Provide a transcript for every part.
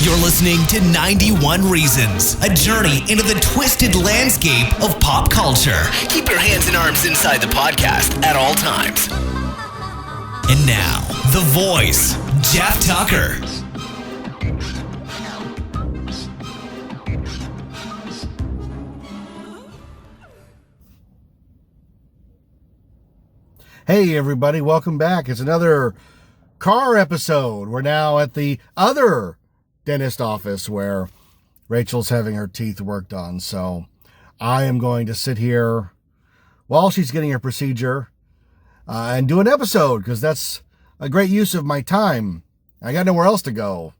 You're listening to 91 Reasons, a journey into the twisted landscape of pop culture. Keep your hands and arms inside the podcast at all times. And now, the voice, Jeff Tucker. Hey everybody, welcome back. It's another car episode. We're now at the other dentist office where Rachel's having her teeth worked on. So I am going to sit here while she's getting her procedure and do an episode because that's a great use of my time. I got nowhere else to go.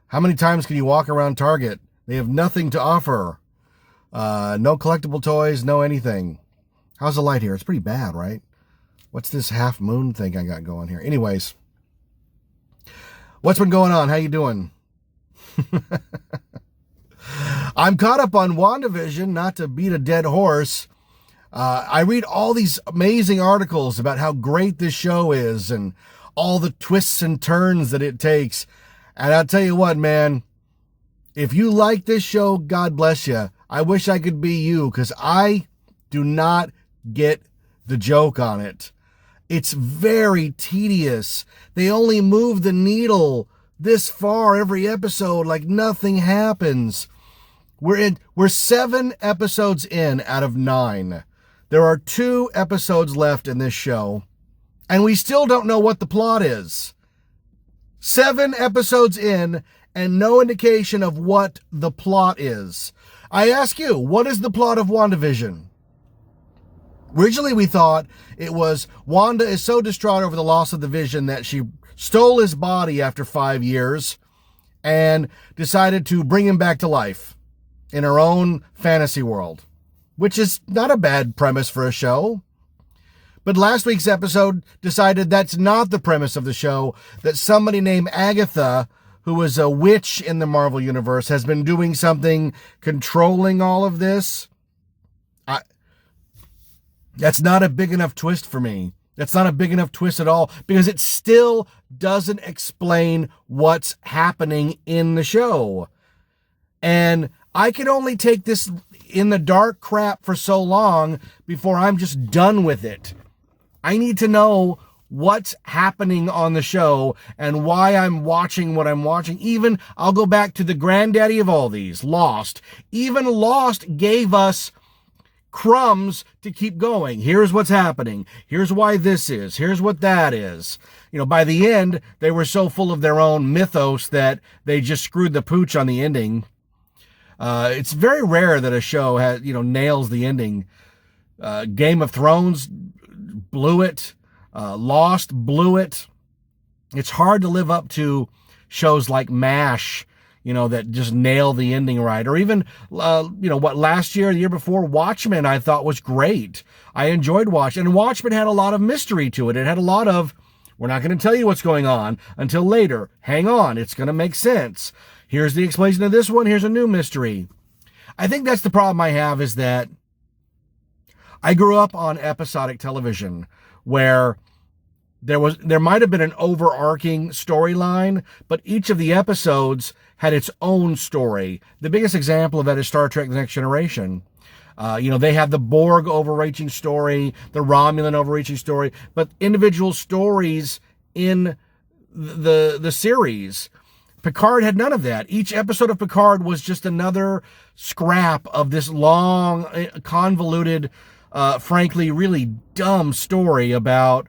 How many times can you walk around Target? They have nothing to offer. No collectible toys, no anything. How's the light here? It's pretty bad, right? What's this half moon thing I got going here? Anyways, what's been going on? How you doing? I'm caught up on WandaVision, not to beat a dead horse. I read all these amazing articles about how great this show is and all the twists and turns that it takes. And I'll tell you what, man, if you like this show, God bless you. I wish I could be you because I do not get the joke on it. It's very tedious. They only move the needle this far every episode, like nothing happens. We're 7 episodes in out of 9. There are 2 episodes left in this show, and we still don't know what the plot is. 7 episodes in, and no indication of what the plot is. I ask you, what is the plot of WandaVision? Originally, we thought it was Wanda is so distraught over the loss of the Vision that she stole his body after 5 years and decided to bring him back to life in her own fantasy world, which is not a bad premise for a show. But last week's episode decided that's not the premise of the show, that somebody named Agatha, who is a witch in the Marvel Universe, has been doing something controlling all of this. That's not a big enough twist for me. That's not a big enough twist at all because it still doesn't explain what's happening in the show. And I can only take this in the dark crap for so long before I'm just done with it. I need to know what's happening on the show and why I'm watching what I'm watching. Even, I'll go back to the granddaddy of all these, Lost. Even Lost gave us crumbs to keep going. Here's what's happening. Here's why this is. Here's what that is. You know, by the end, they were so full of their own mythos that they just screwed the pooch on the ending. It's very rare that a show has, nails the ending. Game of Thrones blew it. Lost blew it. It's hard to live up to shows like MASH, that just nail the ending right. Or even, last year, the year before, Watchmen, I thought was great. I enjoyed Watchmen. And Watchmen had a lot of mystery to it. It had a lot of, we're not going to tell you what's going on until later. Hang on, it's going to make sense. Here's the explanation of this one. Here's a new mystery. I think that's the problem I have, is that I grew up on episodic television where there might have been an overarching storyline, but each of the episodes had its own story. The biggest example of that is Star Trek: The Next Generation. They have the Borg overreaching story, the Romulan overreaching story, but individual stories in the series. Picard had none of that. Each episode of Picard was just another scrap of this long, convoluted, frankly, really dumb story about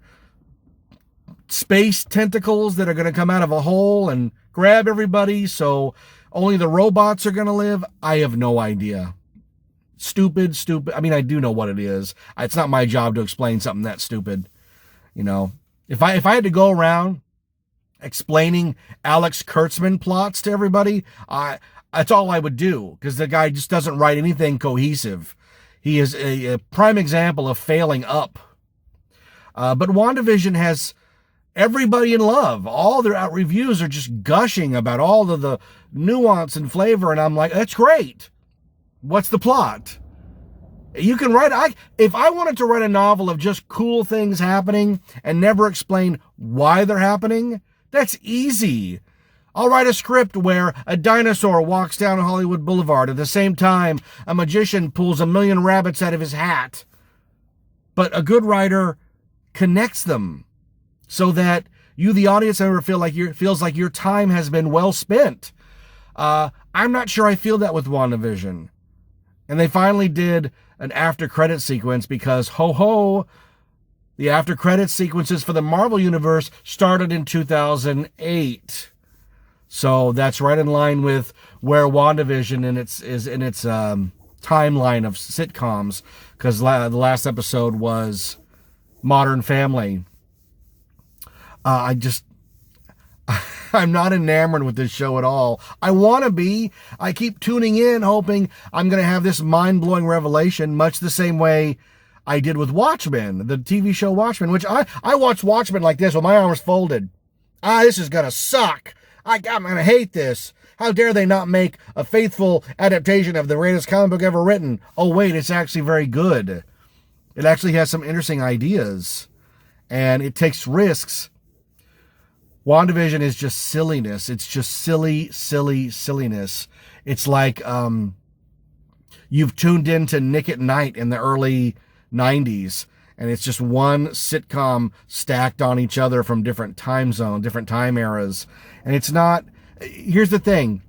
space tentacles that are going to come out of a hole and grab everybody, so only the robots are going to live. I have no idea. Stupid. I mean, I do know what it is. It's not my job to explain something that stupid. If I had to go around explaining Alex Kurtzman plots to everybody, that's all I would do, because the guy just doesn't write anything cohesive. He is a prime example of failing up. But WandaVision has everybody in love. All their reviews are just gushing about all of the nuance and flavor, and I'm like, that's great. What's the plot? You can write, if I wanted to write a novel of just cool things happening and never explain why they're happening, that's easy. I'll write a script where a dinosaur walks down Hollywood Boulevard. At the same time, a magician pulls 1,000,000 rabbits out of his hat. But a good writer connects them so that you, the audience member, feels like your time has been well spent. I'm not sure I feel that with WandaVision. And they finally did an after credit sequence because, the after credit sequences for the Marvel Universe started in 2008. So that's right in line with where WandaVision is in its timeline of sitcoms, because the last episode was Modern Family. I'm not enamored with this show at all. I want to be. I keep tuning in, hoping I'm going to have this mind-blowing revelation, much the same way I did with Watchmen, the TV show Watchmen, which I watched Watchmen like this with my arms folded. This is going to suck. I'm going to hate this. How dare they not make a faithful adaptation of the greatest comic book ever written? Oh, wait, it's actually very good. It actually has some interesting ideas, and it takes risks. WandaVision is just silliness. It's just silliness. It's like you've tuned into Nick at Night in the early 90s, and it's just one sitcom stacked on each other from different time zones, different time eras. And it's not... Here's the thing.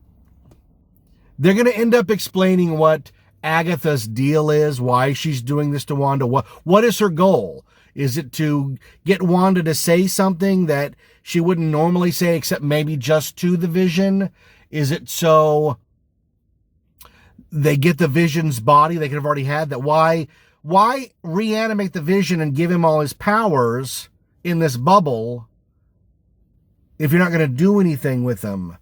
They're going to end up explaining what Agatha's deal is, why she's doing this to Wanda. What is her goal? Is it to get Wanda to say something that she wouldn't normally say, except maybe just to the Vision? Is it so they get the Vision's body they could have already had? That why reanimate the Vision and give him all his powers in this bubble if you're not going to do anything with them?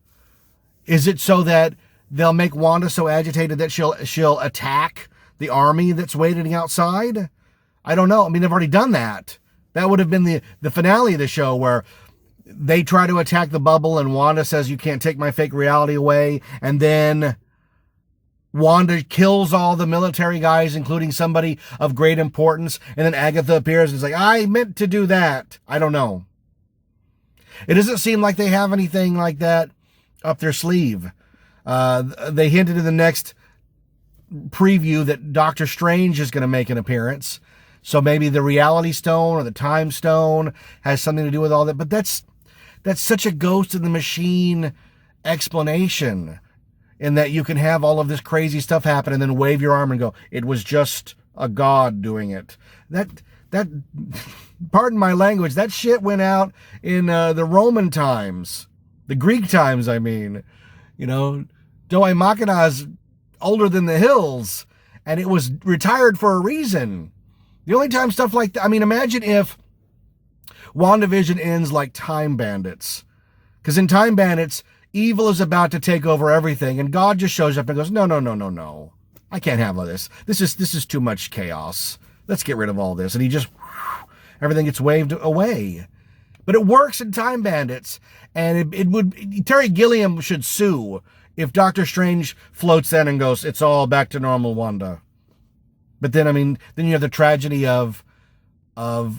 Is it so that they'll make Wanda so agitated that she'll attack the army that's waiting outside? I don't know. I mean, they've already done that. That would have been the finale of the show, where they try to attack the bubble and Wanda says, "You can't take my fake reality away." And then Wanda kills all the military guys, including somebody of great importance. And then Agatha appears and is like, "I meant to do that." I don't know. It doesn't seem like they have anything like that up their sleeve. They hinted in the next preview that Doctor Strange is going to make an appearance. So maybe the Reality Stone or the Time Stone has something to do with all that. But that's such a Ghost in the Machine explanation, in that you can have all of this crazy stuff happen and then wave your arm and go, "It was just a god doing it." That pardon my language, that shit went out in the Roman times, the Greek times, I mean. You know, Doi Machina's older than the hills, and it was retired for a reason. The only time stuff like that, I mean, imagine if WandaVision ends like Time Bandits. Because in Time Bandits, evil is about to take over everything, and God just shows up and goes, No. I can't have all this. This is too much chaos. Let's get rid of all this. And he just, everything gets waved away. But it works in Time Bandits. And it would, Terry Gilliam should sue if Doctor Strange floats in and goes, "It's all back to normal, Wanda." But then, I mean, then you have the tragedy of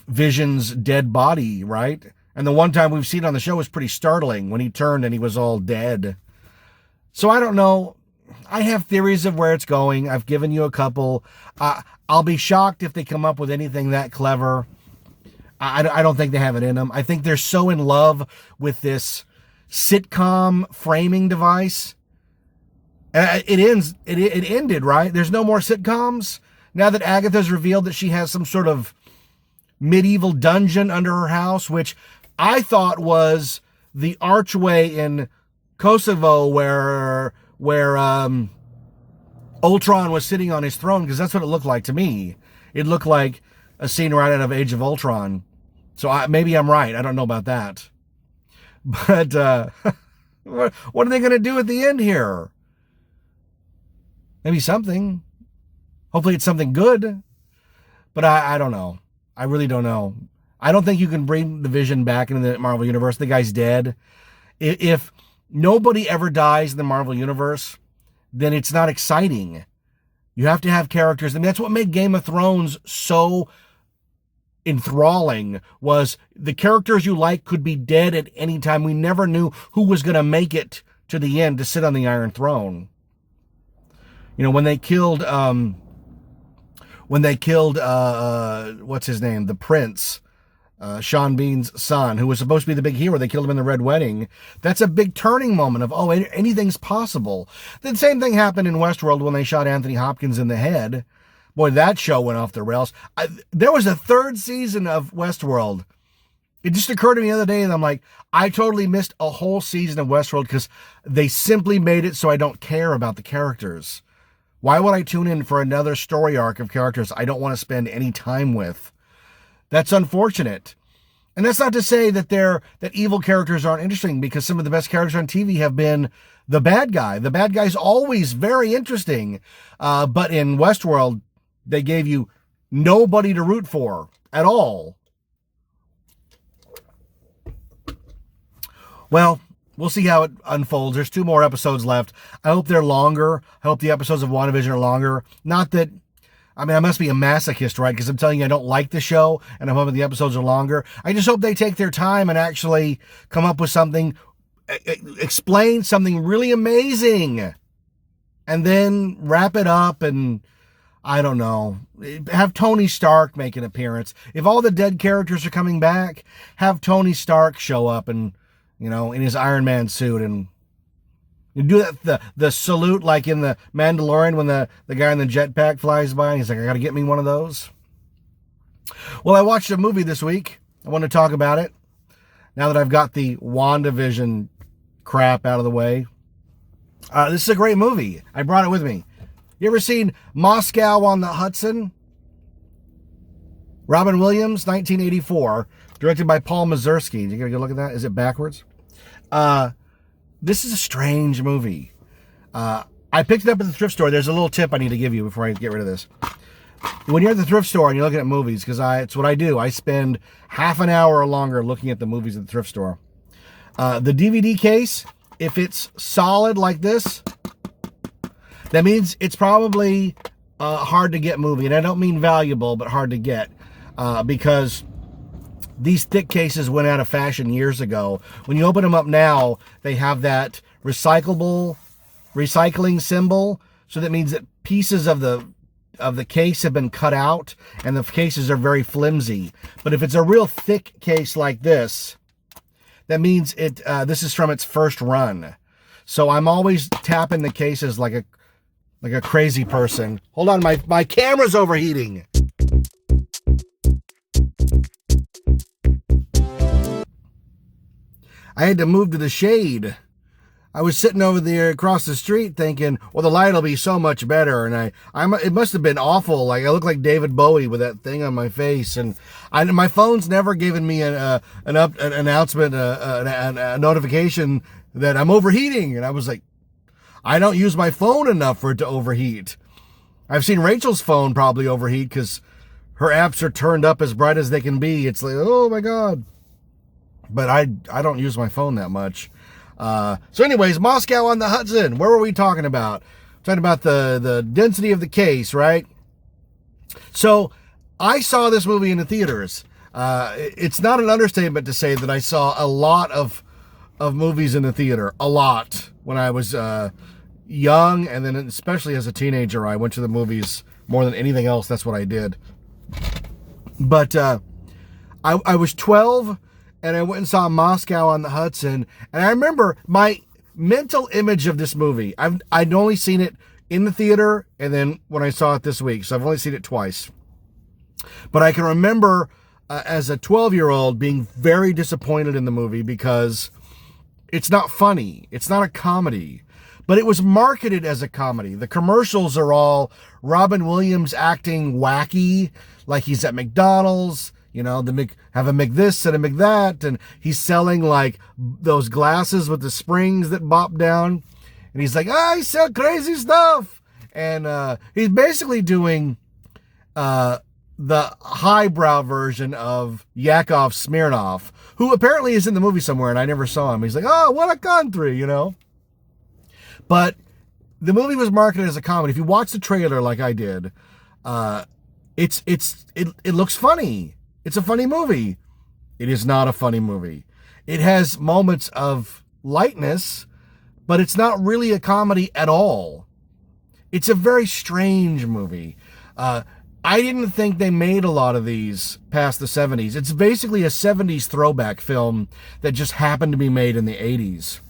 Vision's dead body, right? And the one time we've seen on the show was pretty startling when he turned and he was all dead. So I don't know. I have theories of where it's going. I've given you a couple. I'll be shocked if they come up with anything that clever. I don't think they have it in them. I think they're so in love with this sitcom framing device. It ended, right? There's no more sitcoms. Now that Agatha's revealed that she has some sort of medieval dungeon under her house, which I thought was the archway in Kosovo where Ultron was sitting on his throne, because that's what it looked like to me. It looked like a scene right out of Age of Ultron. So maybe I'm right. I don't know about that. But what are they going to do at the end here? Maybe something. Hopefully it's something good. But I don't know. I really don't know. I don't think you can bring the Vision back into the Marvel Universe. The guy's dead. If nobody ever dies in the Marvel Universe, then it's not exciting. You have to have characters. I mean, that's what made Game of Thrones so enthralling was the characters you like could be dead at any time. We never knew who was going to make it to the end to sit on the Iron Throne. You know, when they killed what's his name? The Prince, Sean Bean's son, who was supposed to be the big hero. They killed him in the Red Wedding. That's a big turning moment of, oh, anything's possible. The same thing happened in Westworld when they shot Anthony Hopkins in the head. Boy, that show went off the rails. There was a third season of Westworld. It just occurred to me the other day, and I'm like, I totally missed a whole season of Westworld because they simply made it so I don't care about the characters. Why would I tune in for another story arc of characters I don't want to spend any time with? That's unfortunate. And that's not to say that evil characters aren't interesting, because some of the best characters on TV have been the bad guy. The bad guy's always very interesting. But in Westworld, they gave you nobody to root for at all. Well, we'll see how it unfolds. There's 2 more episodes left. I hope they're longer. I hope the episodes of WandaVision are longer. Not that, I mean, I must be a masochist, right? Because I'm telling you I don't like the show, and I'm hoping the episodes are longer. I just hope they take their time and actually come up with something, explain something really amazing, and then wrap it up and, I don't know, have Tony Stark make an appearance. If all the dead characters are coming back, have Tony Stark show up and, you know, in his Iron Man suit, and you do that, the salute like in the Mandalorian when the guy in the jetpack flies by and he's like, I gotta get me one of those. Well, I watched a movie this week. I want to talk about it now that I've got the WandaVision crap out of the way. This is a great movie. I brought it with me. You ever seen Moscow on the Hudson? Robin Williams, 1984, directed by Paul Mazursky. You gotta go look at that. Is it backwards? This is a strange movie. I picked it up at the thrift store. There's a little tip I need to give you before I get rid of this. When you're at the thrift store and you're looking at movies, because it's what I do. I spend half an hour or longer looking at the movies at the thrift store. The DVD case, if it's solid like this, that means it's probably hard to get movie. And I don't mean valuable, but hard to get. Because these thick cases went out of fashion years ago. When you open them up now, they have that recycling symbol. So that means that pieces of the case have been cut out, and the cases are very flimsy. But if it's a real thick case like this, that means this is from its first run. So I'm always tapping the cases like a crazy person. Hold on, my camera's overheating. I had to move to the shade. I was sitting over there across the street thinking, well, the light will be so much better. And it must have been awful. Like, I look like David Bowie with that thing on my face. And my phone's never given me an announcement, a notification that I'm overheating. And I was like, I don't use my phone enough for it to overheat. I've seen Rachel's phone probably overheat because her apps are turned up as bright as they can be. It's like, oh my God. But I don't use my phone that much. So anyways, Moscow on the Hudson. Where were we talking about? Talking about the density of the case, right? So I saw this movie in the theaters. It's not an understatement to say that I saw a lot of movies in the theater. A lot. When I was young, and then especially as a teenager, I went to the movies more than anything else. That's what I did. But I was 12, and I went and saw Moscow on the Hudson. And I remember my mental image of this movie. I'd only seen it in the theater, and then when I saw it this week. So I've only seen it twice. But I can remember as a 12-year-old being very disappointed in the movie because it's not funny. It's not a comedy. But it was marketed as a comedy. The commercials are all Robin Williams acting wacky, like he's at McDonald's. You know, have a McThis and a McThat, and he's selling like those glasses with the springs that bop down, and he's like, I sell crazy stuff, and he's basically doing the highbrow version of Yakov Smirnoff, who apparently is in the movie somewhere, and I never saw him. He's like, oh, what a country, you know. But the movie was marketed as a comedy. If you watch the trailer like I did, it looks funny. it's a funny movie. It is not a funny movie. It has moments of lightness, but it's not really a comedy at all. It's a very strange movie. I didn't think they made a lot of these past the 70s. It's basically a 70s throwback film that just happened to be made in the 80s.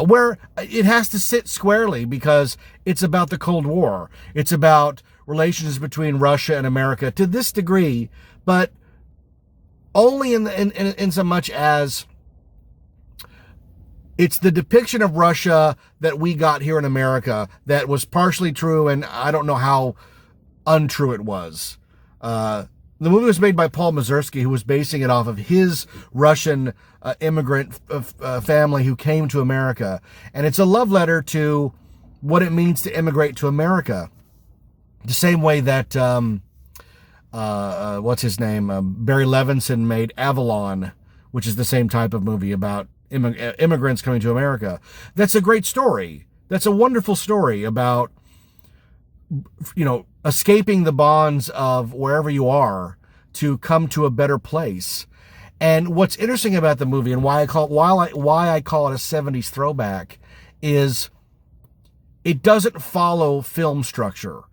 Where it has to sit squarely because it's about the Cold War. It's about relations between Russia and America to this degree, but only in so much as it's the depiction of Russia that we got here in America that was partially true, and I don't know how untrue it was. The movie was made by Paul Mazursky, who was basing it off of his Russian immigrant family who came to America. And it's a love letter to what it means to immigrate to America. The same way that, what's his name? Barry Levinson made Avalon, which is the same type of movie about immigrants coming to America. That's a great story. That's a wonderful story about, escaping the bonds of wherever you are to come to a better place. And what's interesting about the movie and why I call it a 70s throwback is it doesn't follow film structure.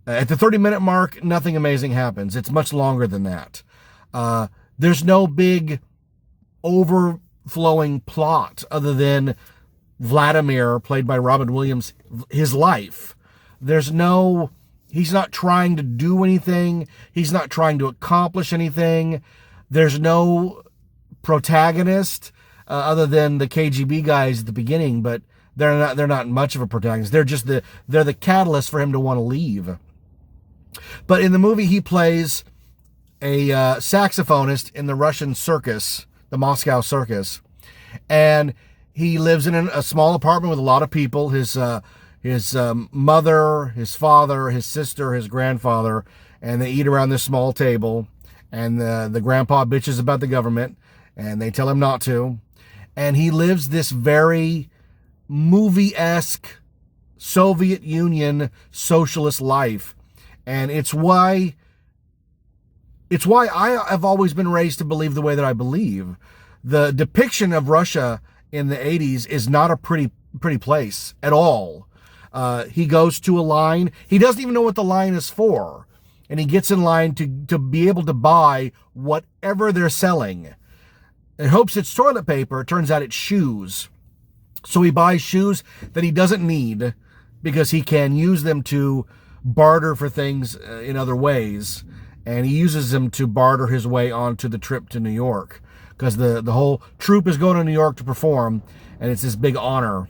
At the 30-minute mark, nothing amazing happens. It's much longer than that. There's no big overflowing plot other than Vladimir, played by Robin Williams, his life. He's not trying to do anything. He's not trying to accomplish anything. There's no protagonist other than the KGB guys at the beginning, but they're not much of a protagonist. They're just they're the catalyst for him to want to leave. But in the movie, he plays a saxophonist in the Russian circus, the Moscow circus, and he lives in a small apartment with a lot of people. His mother, his father, his sister, his grandfather, and they eat around this small table. And the grandpa bitches about the government, and they tell him not to. And he lives this very movie-esque Soviet Union socialist life. And it's why I have always been raised to believe the way that I believe. The depiction of Russia in the 80s is not a pretty place at all. He goes to a line. He doesn't even know what the line is for. And he gets in line to be able to buy whatever they're selling. In hopes it's toilet paper, it turns out it's shoes. So he buys shoes that he doesn't need because he can use them to barter for things in other ways. And he uses them to barter his way onto the trip to New York. Because the whole troupe is going to New York to perform, and it's this big honor.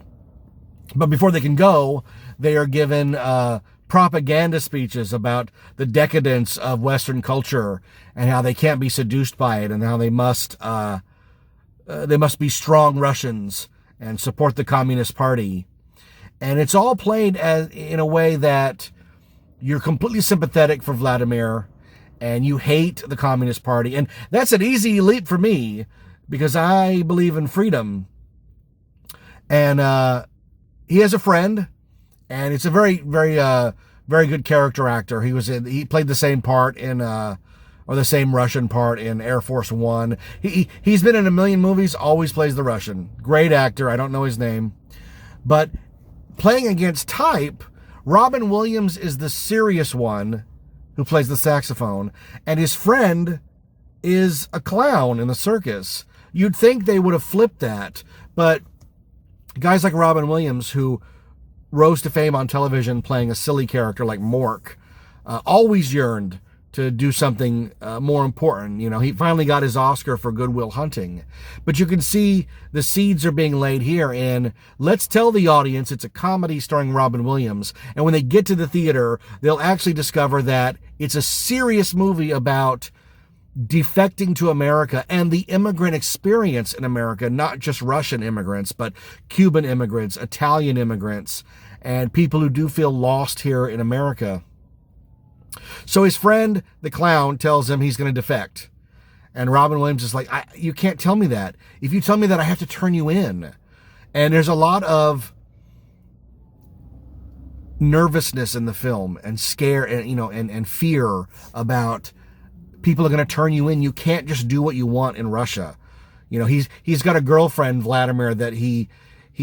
But before they can go, they are given propaganda speeches about the decadence of Western culture and how they can't be seduced by it and how they must be strong Russians and support the Communist Party. And it's all played in a way that you're completely sympathetic for Vladimir and you hate the Communist Party. And that's an easy leap for me because I believe in freedom. And he has a friend, and it's a very, very, very good character actor. He played the same part or the same Russian part in Air Force One. He's been in a million movies, always plays the Russian. Great actor. I don't know his name. But playing against type, Robin Williams is the serious one who plays the saxophone, and his friend is a clown in the circus. You'd think they would have flipped that, but guys like Robin Williams, who rose to fame on television playing a silly character like Mork, always yearned to do something more important. He finally got his Oscar for Good Will Hunting. But you can see the seeds are being laid here in, let's tell the audience it's a comedy starring Robin Williams. And when they get to the theater, they'll actually discover that it's a serious movie about defecting to America and the immigrant experience in America, not just Russian immigrants, but Cuban immigrants, Italian immigrants, and people who do feel lost here in America. So his friend, the clown, tells him he's going to defect. And Robin Williams is like, you can't tell me that. If you tell me that, I have to turn you in. And there's a lot of nervousness in the film and scare and fear about people are going to turn you in. You can't just do what you want in Russia. You know, he's got a girlfriend, Vladimir, that he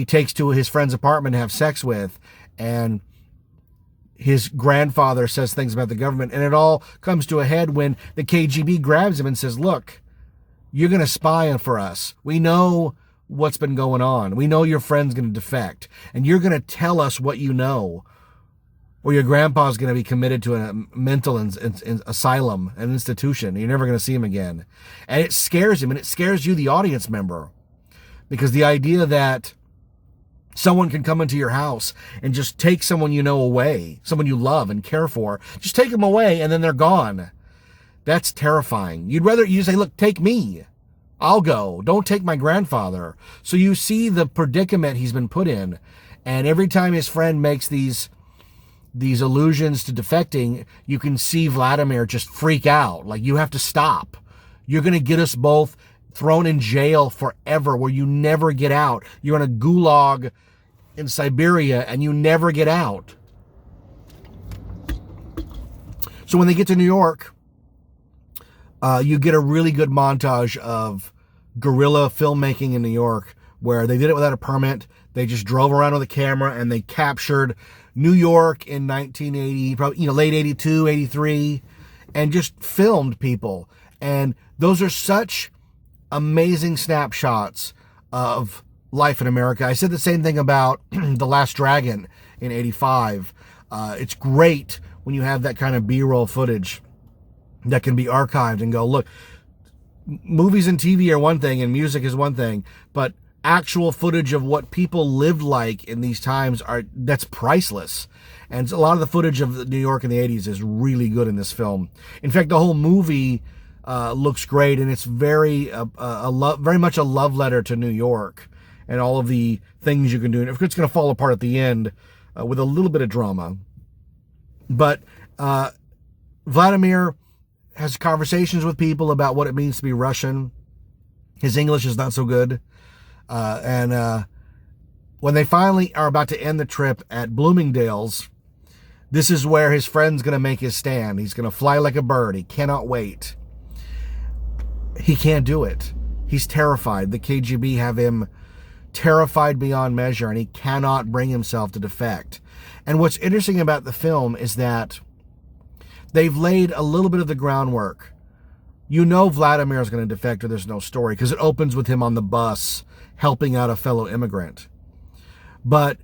takes to his friend's apartment to have sex with, and his grandfather says things about the government, and it all comes to a head when the KGB grabs him and says, look, you're going to spy for us. We know what's been going on. We know your friend's going to defect, and you're going to tell us what you know, or your grandpa's going to be committed to a mental asylum, an institution. You're never going to see him again. And it scares him, and it scares you, the audience member, because the idea that someone can come into your house and just take someone you know away, someone you love and care for, just take them away and then they're gone. That's terrifying. You say, look, take me. I'll go. Don't take my grandfather. So you see the predicament he's been put in. And every time his friend makes these allusions to defecting, you can see Vladimir just freak out. Like, you have to stop. You're going to get us both thrown in jail forever, where you never get out. You're in a gulag in Siberia and you never get out. So when they get to New York, you get a really good montage of guerrilla filmmaking in New York, where they did it without a permit. They just drove around with a camera and they captured New York in 1980, probably, late 82, 83, and just filmed people. And those are such amazing snapshots of life in America. I said the same thing about The Last Dragon in 85. It's great when you have that kind of B-roll footage that can be archived and go, look, movies and TV are one thing and music is one thing, but actual footage of what people lived like in these times, that's priceless. And a lot of the footage of New York in the 80s is really good in this film. In fact, the whole movie looks great, and it's very much a love letter to New York and all of the things you can do. And it's going to fall apart at the end with a little bit of drama. But Vladimir has conversations with people about what it means to be Russian. His English is not so good. And when they finally are about to end the trip at Bloomingdale's, this is where his friend's going to make his stand. He's going to fly like a bird. He cannot wait. He can't do it. He's terrified. The KGB have him terrified beyond measure, and he cannot bring himself to defect. And what's interesting about the film is that they've laid a little bit of the groundwork. You know Vladimir is going to defect or there's no story, because it opens with him on the bus helping out a fellow immigrant. But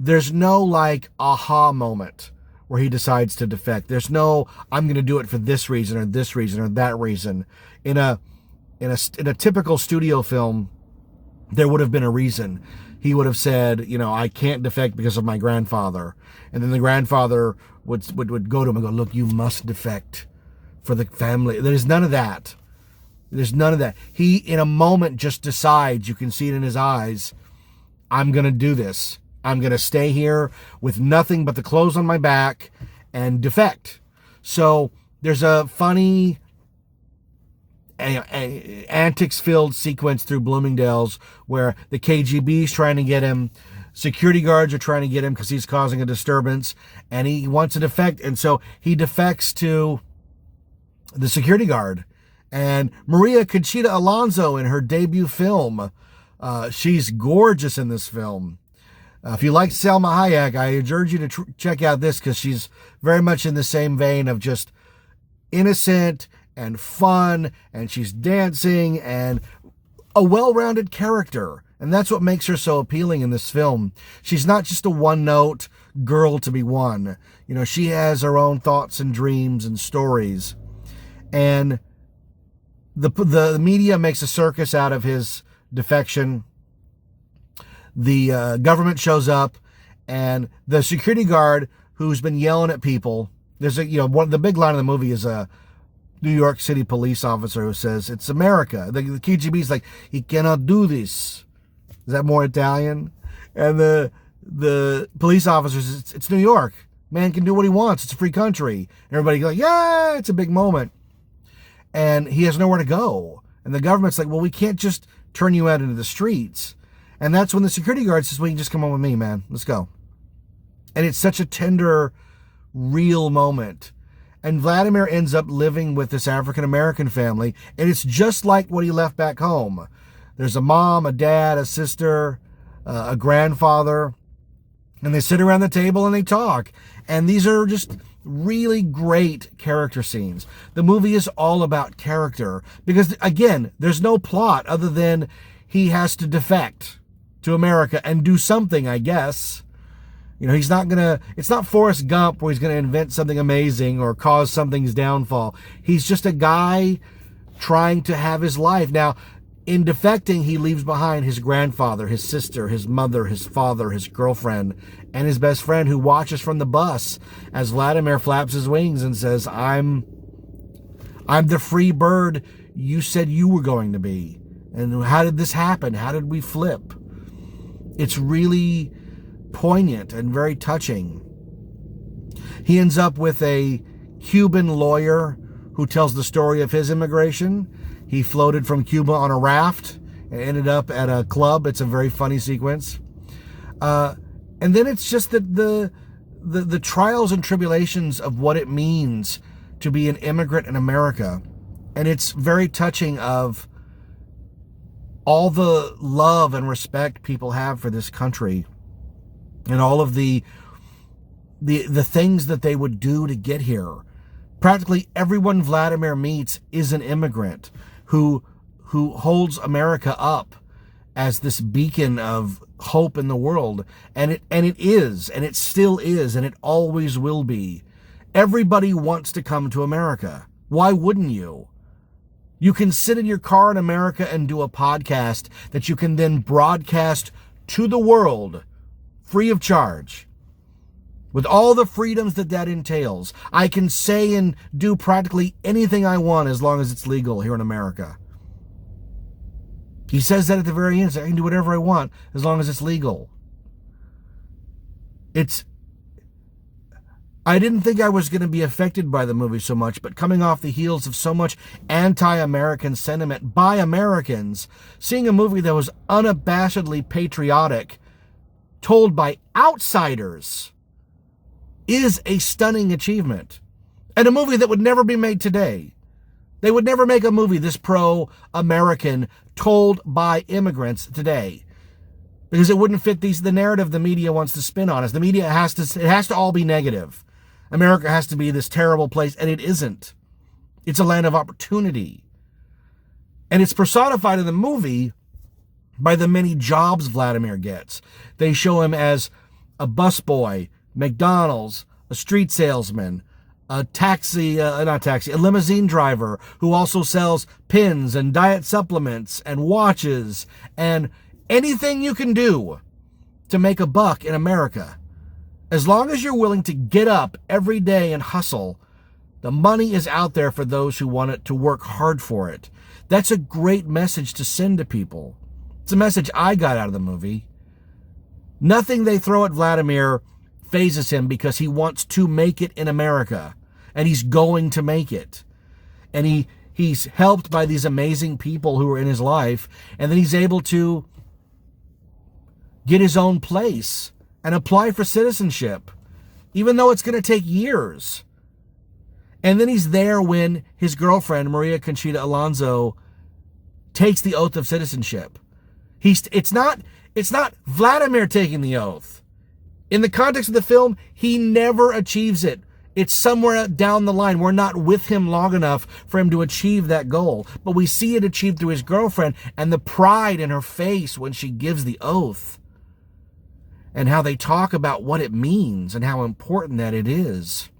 there's no aha moment where he decides to defect. There's no, I'm going to do it for this reason or that reason. In a typical studio film, there would have been a reason. He would have said, I can't defect because of my grandfather. And then the grandfather would go to him and go, look, you must defect for the family. There's none of that. There's none of that. He, in a moment, just decides, you can see it in his eyes, I'm going to do this. I'm going to stay here with nothing but the clothes on my back and defect. So there's a funny antics-filled sequence through Bloomingdale's where the KGB's trying to get him, security guards are trying to get him because he's causing a disturbance, and he wants to defect, and so he defects to the security guard. And Maria Conchita Alonso in her debut film, she's gorgeous in this film. If you like Salma Hayek, I urge you to check out this, because she's very much in the same vein of just innocent and fun, and she's dancing and a well-rounded character. And that's what makes her so appealing in this film. She's not just a one-note girl to be won. She has her own thoughts and dreams and stories. And the media makes a circus out of his defection. The government shows up, and the security guard who's been yelling at people, there's the big line of the movie is a New York City police officer who says, it's America. The KGB's like, he cannot do this. Is that more Italian? And the police officer says, it's New York. Man can do what he wants. It's a free country. And everybody goes, yeah, it's a big moment. And he has nowhere to go. And the government's like, well, we can't just turn you out into the streets. And that's when the security guard says, well, you can just come on with me, man. Let's go. And it's such a tender, real moment. And Vladimir ends up living with this African-American family, and it's just like what he left back home. There's a mom, a dad, a sister, a grandfather, and they sit around the table and they talk. And these are just really great character scenes. The movie is all about character because, again, there's no plot other than he has to defect to America and do something, I guess. You know, it's not Forrest Gump where he's going to invent something amazing or cause something's downfall. He's just a guy trying to have his life. Now, in defecting, he leaves behind his grandfather, his sister, his mother, his father, his girlfriend, and his best friend who watches from the bus as Vladimir flaps his wings and says, I'm the free bird you said you were going to be. And how did this happen? How did we flip? It's really poignant and very touching. He ends up with a Cuban lawyer who tells the story of his immigration. He floated from Cuba on a raft and ended up at a club. It's a very funny sequence. And then it's just the trials and tribulations of what it means to be an immigrant in America. And it's very touching of all the love and respect people have for this country and all of the things that they would do to get here. Practically everyone Vladimir meets is an immigrant who holds America up as this beacon of hope in the world. And it is, and it still is, and it always will be. Everybody wants to come to America. Why wouldn't you? You can sit in your car in America and do a podcast that you can then broadcast to the world free of charge. With all the freedoms that entails, I can say and do practically anything I want as long as it's legal here in America. He says that at the very end. I can do whatever I want as long as it's legal. I didn't think I was going to be affected by the movie so much, but coming off the heels of so much anti-American sentiment by Americans, seeing a movie that was unabashedly patriotic, told by outsiders, is a stunning achievement. And a movie that would never be made today. They would never make a movie this pro-American told by immigrants today. Because it wouldn't fit the narrative the media wants to spin on us. The media has to all be negative. America has to be this terrible place, and it isn't. It's a land of opportunity. And it's personified in the movie by the many jobs Vladimir gets. They show him as a busboy, McDonald's, a street salesman, a limousine driver who also sells pins and diet supplements and watches and anything you can do to make a buck in America. As long as you're willing to get up every day and hustle, the money is out there for those who want it to work hard for it. That's a great message to send to people. It's a message I got out of the movie. Nothing they throw at Vladimir phases him because he wants to make it in America. And he's going to make it. And he's helped by these amazing people who are in his life. And then he's able to get his own place and apply for citizenship, even though it's going to take years. And then he's there when his girlfriend, Maria Conchita Alonso, takes the oath of citizenship. It's not Vladimir taking the oath. In the context of the film, he never achieves it. It's somewhere down the line. We're not with him long enough for him to achieve that goal. But we see it achieved through his girlfriend and the pride in her face when she gives the oath. And how they talk about what it means and how important that it is.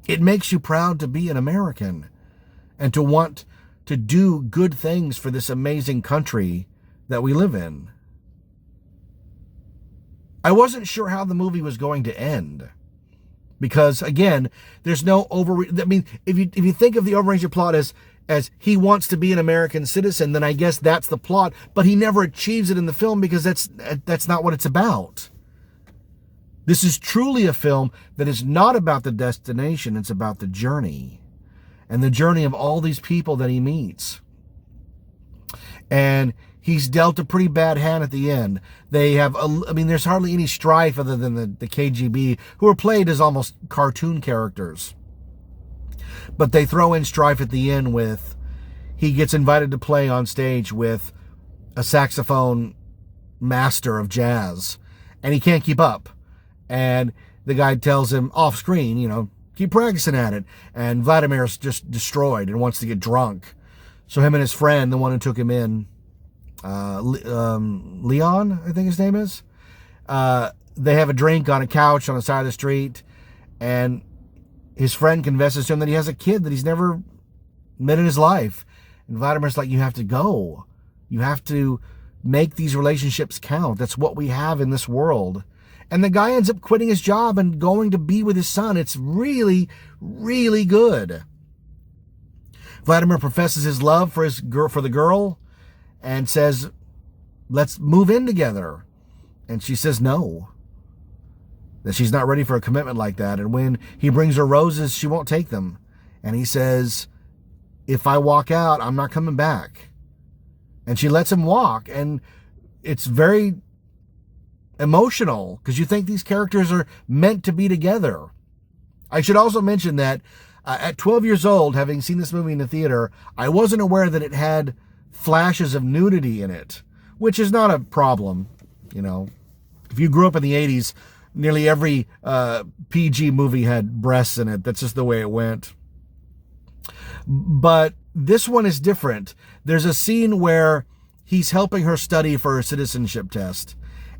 It makes you proud to be an American and to want to do good things for this amazing country that we live in. I wasn't sure how the movie was going to end. Because, again, there's no if you think of the overarching plot as he wants to be an American citizen, then I guess that's the plot. But he never achieves it in the film because that's not what it's about. This is truly a film that is not about the destination. It's about the journey. And the journey of all these people that he meets. And he's dealt a pretty bad hand at the end. They have, there's hardly any strife other than the KGB, who are played as almost cartoon characters. But they throw in strife at the end with, he gets invited to play on stage with a saxophone master of jazz, and he can't keep up. And the guy tells him off screen, keep practicing at it. And Vladimir's just destroyed and wants to get drunk. So him and his friend, the one who took him in, Leon, I think his name is, they have a drink on a couch on the side of the street, and his friend confesses to him that he has a kid that he's never met in his life. And Vladimir's like, you have to go. You have to make these relationships count. That's what we have in this world. And the guy ends up quitting his job and going to be with his son. It's really, really good. Vladimir professes his love for the girl and says, let's move in together. And she says no, that she's not ready for a commitment like that. And when he brings her roses, she won't take them. And he says, if I walk out, I'm not coming back. And she lets him walk. And it's very emotional because you think these characters are meant to be together. I should also mention that at 12 years old, having seen this movie in the theater, I wasn't aware that it had flashes of nudity in it, which is not a problem. If you grew up in the 80s, nearly every PG movie had breasts in it. That's just the way it went. But this one is different. There's a scene where he's helping her study for her citizenship test,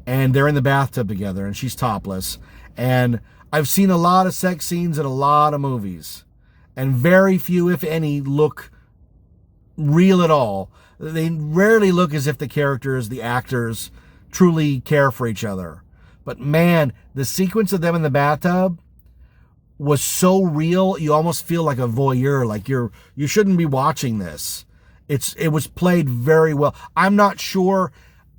and they're in the bathtub together, and she's topless. And I've seen a lot of sex scenes in a lot of movies, and very few, if any, look real at all. They rarely look as if the characters, the actors, truly care for each other. But man, the sequence of them in the bathtub was so real, you almost feel like a voyeur, like you shouldn't be watching this. It was played very well. I'm not sure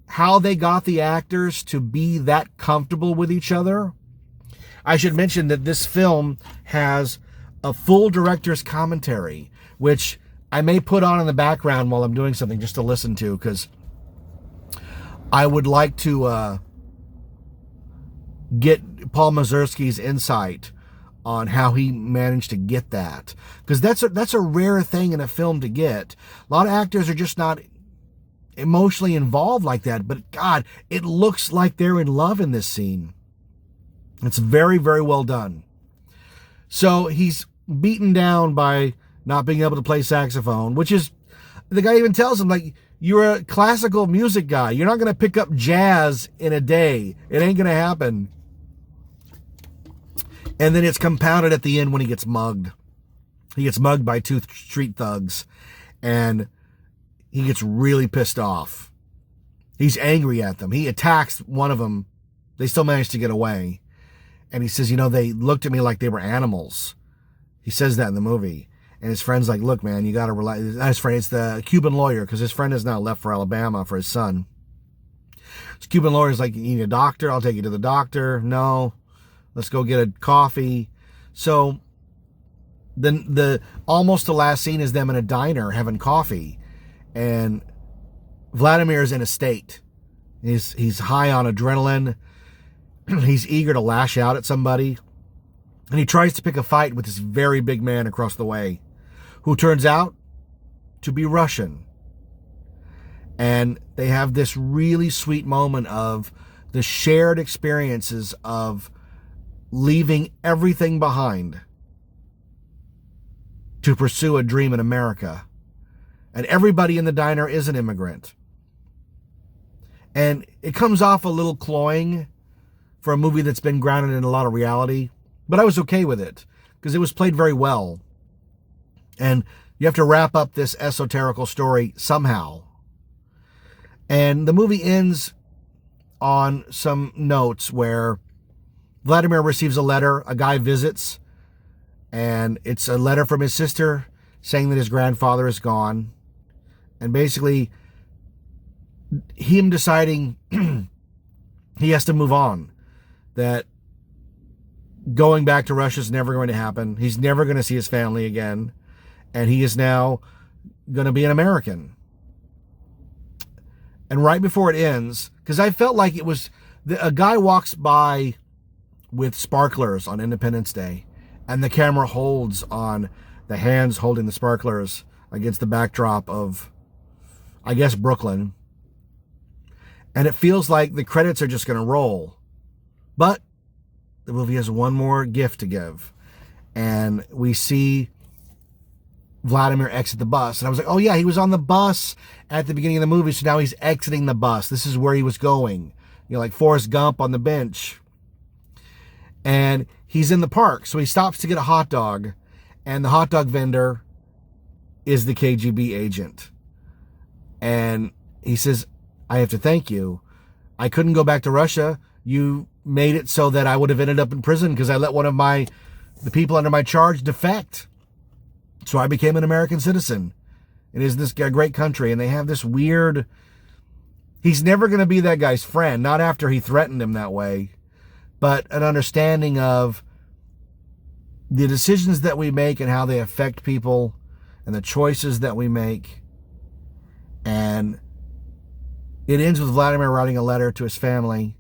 how they got the actors to be that comfortable with each other. I should mention that this film has a full director's commentary, which I may put on in the background while I'm doing something just to listen to, because I would like to get Paul Mazursky's insight on how he managed to get that, because that's a rare thing in a film to get. A lot of actors are just not emotionally involved like that, but God, it looks like they're in love in this scene. It's very, very well done. So he's beaten down by not being able to play saxophone, which is, the guy even tells him, like, you're a classical music guy. You're not going to pick up jazz in a day. It ain't going to happen. And then it's compounded at the end when he gets mugged. He gets mugged by two street thugs, and he gets really pissed off. He's angry at them. He attacks one of them. They still manage to get away. And he says, they looked at me like they were animals. He says that in the movie. And his friend's like, look, man, you got to rely. His friend, it's the Cuban lawyer, because his friend has now left for Alabama for his son. This Cuban lawyer's like, you need a doctor? I'll take you to the doctor. No. Let's go get a coffee. So then almost the last scene is them in a diner having coffee. And Vladimir's in a state. He's high on adrenaline. He's eager to lash out at somebody. And he tries to pick a fight with this very big man across the way, who turns out to be Russian. And they have this really sweet moment of the shared experiences of leaving everything behind to pursue a dream in America. And everybody in the diner is an immigrant. And it comes off a little cloying for a movie that's been grounded in a lot of reality. But I was okay with it, because it was played very well. And you have to wrap up this esoterical story somehow. And the movie ends on some notes where Vladimir receives a letter. A guy visits, and it's a letter from his sister saying that his grandfather is gone. And basically, him deciding he has to move on. That going back to Russia is never going to happen. He's never going to see his family again. And he is now going to be an American. And right before it ends, because I felt like it was, a guy walks by with sparklers on Independence Day, and the camera holds on the hands holding the sparklers against the backdrop of, I guess, Brooklyn. And it feels like the credits are just going to roll. But the movie has one more gift to give. And we see Vladimir exit the bus. And I was like, oh yeah, he was on the bus at the beginning of the movie, so now he's exiting the bus. This is where he was going. You know, like Forrest Gump on the bench. And he's in the park, so he stops to get a hot dog. And the hot dog vendor is the KGB agent. And he says, I have to thank you. I couldn't go back to Russia. You made it so that I would have ended up in prison because I let one of the people under my charge defect. So I became an American citizen. It is this great country. And they have this weird, he's never going to be that guy's friend. Not after he threatened him that way. But an understanding of the decisions that we make and how they affect people and the choices that we make. And it ends with Vladimir writing a letter to his family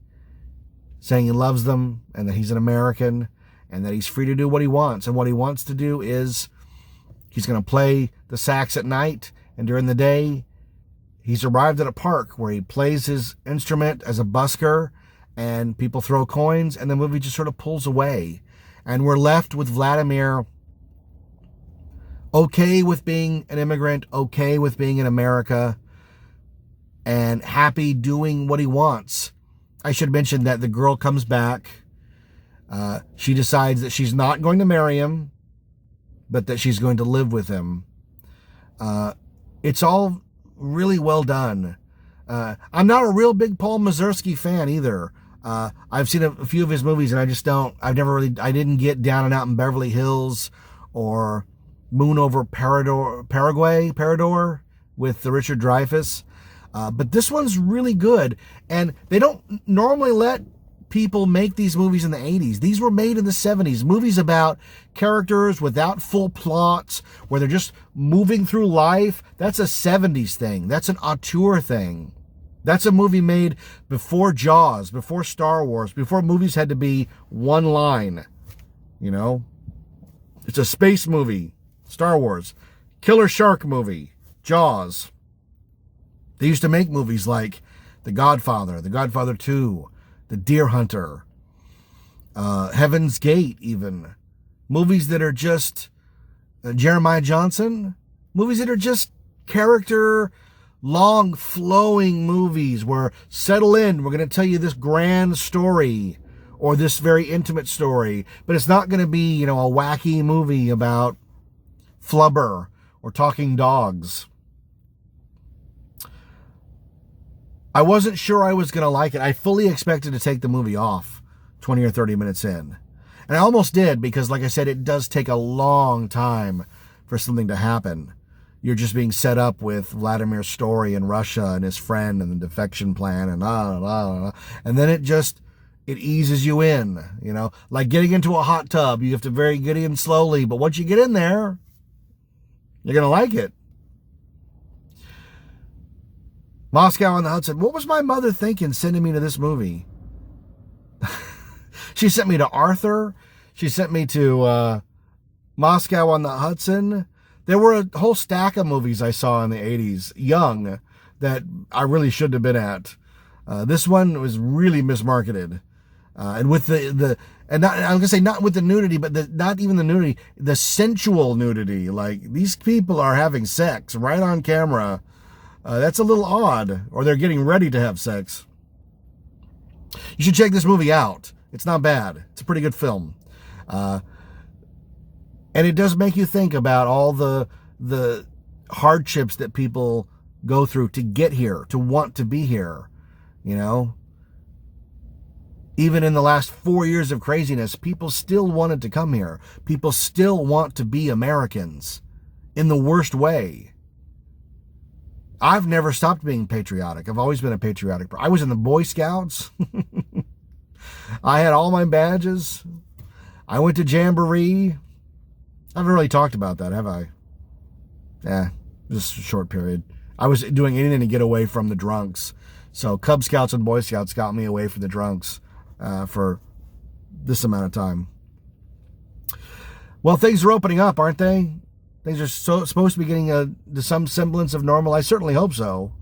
saying he loves them and that he's an American and that he's free to do what he wants. And what he wants to do is he's going to play the sax at night, and during the day he's arrived at a park where he plays his instrument as a busker and people throw coins, and the movie just sort of pulls away. And we're left with Vladimir okay with being an immigrant, okay with being in America, and happy doing what he wants. I should mention that the girl comes back. She decides that she's not going to marry him, but that she's going to live with him. It's all really well done. I'm not a real big Paul Mazursky fan either. I've seen a few of his movies, and I didn't get Down and Out in Beverly Hills or Moon Over Parador with Richard Dreyfuss. But this one's really good, and they don't normally let people make these movies in the 80s. These were made in the 70s. Movies about characters without full plots, where they're just moving through life. That's a 70s thing. That's an auteur thing. That's a movie made before Jaws, before Star Wars, before movies had to be one line. You know? It's a space movie. Star Wars. Killer shark movie. Jaws. They used to make movies like The Godfather 2, The Deer Hunter, Heaven's Gate even. Movies that are just Jeremiah Johnson. Movies that are just character, long, flowing movies where settle in, we're going to tell you this grand story or this very intimate story. But it's not going to be, a wacky movie about flubber or talking dogs. I wasn't sure I was going to like it. I fully expected to take the movie off 20 or 30 minutes in. And I almost did because, like I said, it does take a long time for something to happen. You're just being set up with Vladimir's story in Russia and his friend and the defection plan and and then it eases you in, like getting into a hot tub. You have to get in slowly, but once you get in there, you're going to like it. Moscow on the Hudson. What was my mother thinking sending me to this movie? She sent me to Arthur. She sent me to Moscow on the Hudson. There were a whole stack of movies I saw in the 80s, young, that I really shouldn't have been at. This one was really mismarketed. And with not with the nudity, but not even the nudity, the sensual nudity. Like, these people are having sex right on camera. That's a little odd, or they're getting ready to have sex. You should check this movie out. It's not bad. It's a pretty good film. And it does make you think about all the hardships that people go through to get here, to want to be here, Even in the last 4 years of craziness, people still wanted to come here. People still want to be Americans in the worst way. I've never stopped being patriotic. I've always been a patriotic. I was in the Boy Scouts. I had all my badges. I went to Jamboree. I haven't really talked about that, have I? Yeah, just a short period. I was doing anything to get away from the drunks. So Cub Scouts and Boy Scouts got me away from the drunks for this amount of time. Well, things are opening up, aren't they? Things are supposed to be getting to some semblance of normal. I certainly hope so.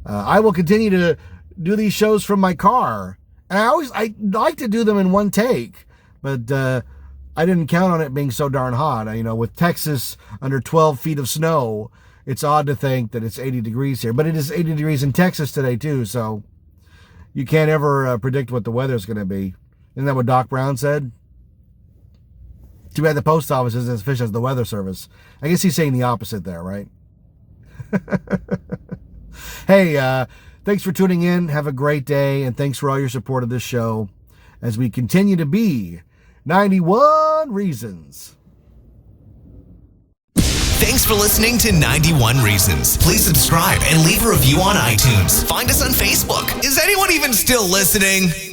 I will continue to do these shows from my car. And I like to do them in one take, but I didn't count on it being so darn hot. With Texas under 12 feet of snow, it's odd to think that it's 80 degrees here. But it is 80 degrees in Texas today, too, so you can't ever predict what the weather's going to be. Isn't that what Doc Brown said? Too bad the post office isn't as efficient as the weather service. I guess he's saying the opposite there, right? Hey, thanks for tuning in. Have a great day, and thanks for all your support of this show as we continue to be 91 Reasons. Thanks for listening to 91 Reasons. Please subscribe and leave a review on iTunes. Find us on Facebook. Is anyone even still listening?